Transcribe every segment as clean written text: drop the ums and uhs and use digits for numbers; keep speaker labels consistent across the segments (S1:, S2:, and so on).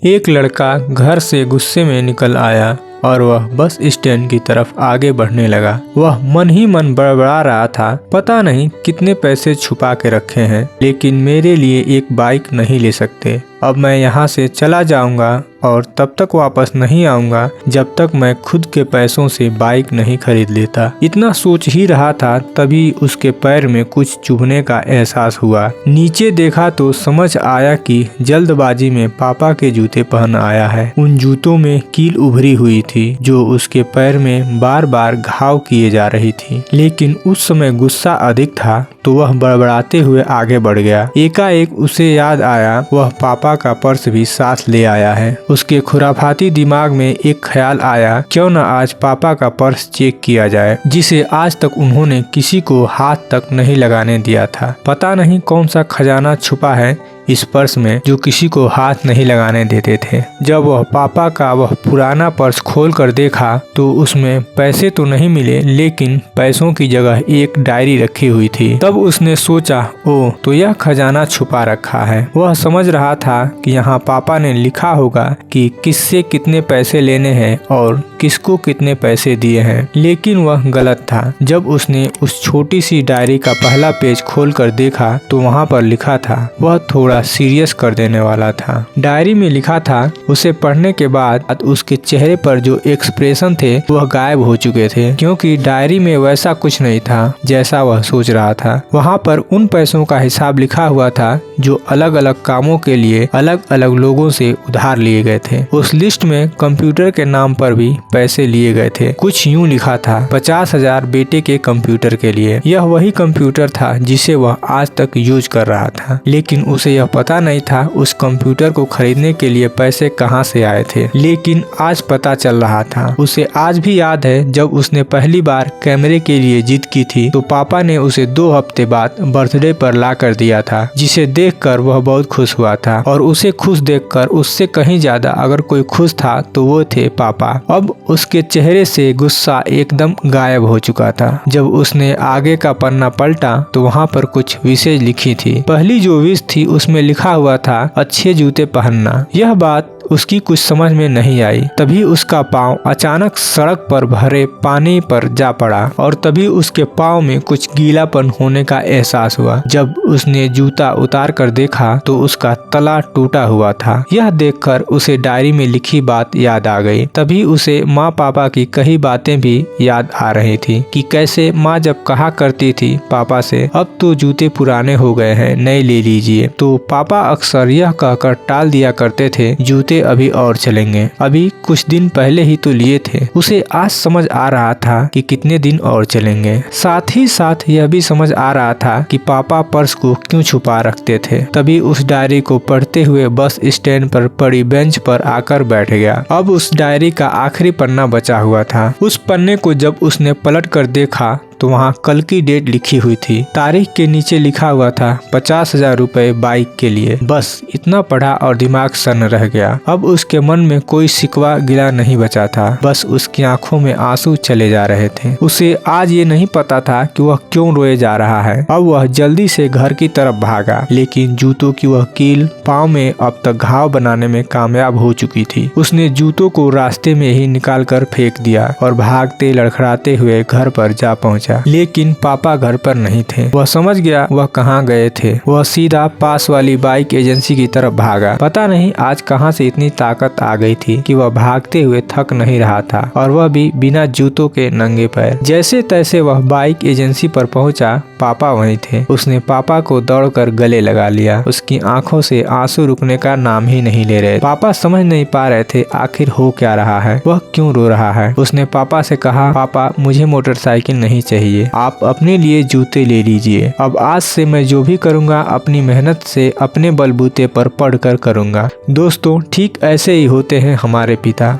S1: एक लड़का घर से गुस्से में निकल आया और वह बस स्टैंड की तरफ आगे बढ़ने लगा। वह मन ही मन बड़बड़ा रहा था, पता नहीं कितने पैसे छुपा के रखे हैं, लेकिन मेरे लिए एक बाइक नहीं ले सकते। अब मैं यहाँ से चला जाऊंगा और तब तक वापस नहीं आऊंगा जब तक मैं खुद के पैसों से बाइक नहीं खरीद लेता। इतना सोच ही रहा था तभी उसके पैर में कुछ चुभने का एहसास हुआ। नीचे देखा तो समझ आया कि जल्दबाजी में पापा के जूते पहन आया है। उन जूतों में कील उभरी हुई थी जो उसके पैर में बार बार घाव किए जा रही थी। लेकिन उस समय गुस्सा अधिक था तो वह बड़बड़ाते हुए आगे बढ़ गया। एकाएक उसे याद आया वह पापा का पर्स भी साथ ले आया है। उसके खुराफाती दिमाग में एक ख्याल आया, क्यों न आज पापा का पर्स चेक किया जाए, जिसे आज तक उन्होंने किसी को हाथ तक नहीं लगाने दिया था। पता नहीं कौन सा खजाना छुपा है इस पर्स में जो किसी को हाथ नहीं लगाने देते थे। जब वह पापा का वह पुराना पर्स खोल कर देखा तो उसमें पैसे तो नहीं मिले, लेकिन पैसों की जगह एक डायरी रखी हुई थी। तब उसने सोचा, ओ तो यह खजाना छुपा रखा है। वह समझ रहा था कि यहाँ पापा ने लिखा होगा कि किससे कितने पैसे लेने हैं और किसको कितने पैसे दिए हैं, लेकिन वह गलत था। जब उसने उस छोटी सी डायरी का पहला पेज खोल कर देखा तो वहाँ पर लिखा था, वह थोड़ा सीरियस कर देने वाला था। डायरी में लिखा था, उसे पढ़ने के बाद उसके चेहरे पर जो एक्सप्रेशन थे वह गायब हो चुके थे, क्योंकि डायरी में वैसा कुछ नहीं था जैसा वह सोच रहा था। वहाँ पर उन पैसों का हिसाब लिखा हुआ था जो अलग अलग कामों के लिए अलग अलग लोगों से उधार लिए गए थे। उस लिस्ट में कंप्यूटर के नाम पर भी पैसे लिए गए थे। कुछ यूं लिखा था, 50,000 बेटे के कंप्यूटर के लिए। यह वही कंप्यूटर था जिसे वह आज तक यूज कर रहा था, लेकिन उसे यह पता नहीं था उस कंप्यूटर को खरीदने के लिए पैसे कहां से आए थे। लेकिन आज पता चल रहा था। उसे आज भी याद है जब उसने पहली बार कैमरे के लिए जिद की थी तो पापा ने उसे 2 हफ्ते बाद बर्थडे पर ला कर दिया था, जिसे देखकर वह बहुत खुश हुआ था। और उसे खुश देखकर उससे कहीं ज्यादा अगर कोई खुश था तो वो थे पापा। अब उसके चेहरे से गुस्सा एकदम गायब हो चुका था। जब उसने आगे का पन्ना पलटा तो वहाँ पर कुछ विशेष लिखी थी। पहली जो विश थी उसमें लिखा हुआ था, अच्छे जूते पहनना। यह बात उसकी कुछ समझ में नहीं आई। तभी उसका पाँव अचानक सड़क पर भरे पानी पर जा पड़ा और तभी उसके पाँव में कुछ गीलापन होने का एहसास हुआ। जब उसने जूता उतार कर देखा तो उसका तला टूटा हुआ था। यह देखकर उसे डायरी में लिखी बात याद आ गई। तभी उसे माँ पापा की कही बातें भी याद आ रही थी कि कैसे माँ जब कहा करती थी पापा से, अब तो जूते पुराने हो गए हैं, नए ले लीजिए, तो पापा अक्सर यह कहकर टाल दिया करते थे, जूते अभी और चलेंगे, अभी कुछ दिन पहले ही तो लिए थे। उसे आज समझ आ रहा था कि कितने दिन और चलेंगे। साथ ही साथ यह भी समझ आ रहा था कि पापा पर्स को क्यों छुपा रखते थे। तभी उस डायरी को पढ़ते हुए बस स्टैंड पर पड़ी बेंच पर आकर बैठ गया। अब उस डायरी का आखिरी पन्ना बचा हुआ था। उस पन्ने को जब उसने पलट कर देखा तो वहाँ कल की डेट लिखी हुई थी। तारीख के नीचे लिखा हुआ था 50,000 रुपए बाइक के लिए। बस इतना पढ़ा और दिमाग सन्न रह गया। अब उसके मन में कोई शिकवा गिला नहीं बचा था, बस उसकी आंखों में आंसू चले जा रहे थे। उसे आज ये नहीं पता था कि वह क्यों रोए जा रहा है। अब वह जल्दी से घर की तरफ भागा, लेकिन जूतों की वह कील पाँव में अब तक घाव बनाने में कामयाब हो चुकी थी। उसने जूतों को रास्ते में ही निकाल कर फेंक दिया और भागते लड़खड़ाते हुए घर पर जा पहुँचा। लेकिन पापा घर पर नहीं थे। वह समझ गया वह कहाँ गए थे। वह सीधा पास वाली बाइक एजेंसी की तरफ भागा। पता नहीं आज कहाँ से इतनी ताकत आ गई थी कि वह भागते हुए थक नहीं रहा था, और वह भी बिना जूतों के नंगे पैर। जैसे तैसे वह बाइक एजेंसी पर पहुंचा। पापा वहीं थे। उसने पापा को दौड़कर गले लगा लिया। उसकी आंखों से आंसू रुकने का नाम ही नहीं ले रहे। पापा समझ नहीं पा रहे थे आखिर हो क्या रहा है, वह क्यों रो रहा है। उसने पापा से कहा, पापा मुझे मोटरसाइकिल नहीं चाहिए, आप अपने लिए जूते ले लीजिए। अब आज से मैं जो भी करूँगा अपनी मेहनत से अपने बलबूते पर पढ़कर करूँगा। दोस्तों ठीक ऐसे ही होते हैं हमारे पिता।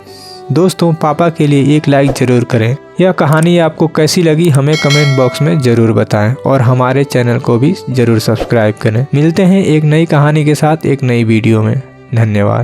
S1: दोस्तों पापा के लिए एक लाइक जरूर करें। यह कहानी आपको कैसी लगी हमें कमेंट बॉक्स में जरूर बताएं और हमारे चैनल को भी जरूर सब्सक्राइब करें। मिलते हैं एक नई कहानी के साथ एक नई वीडियो में। धन्यवाद।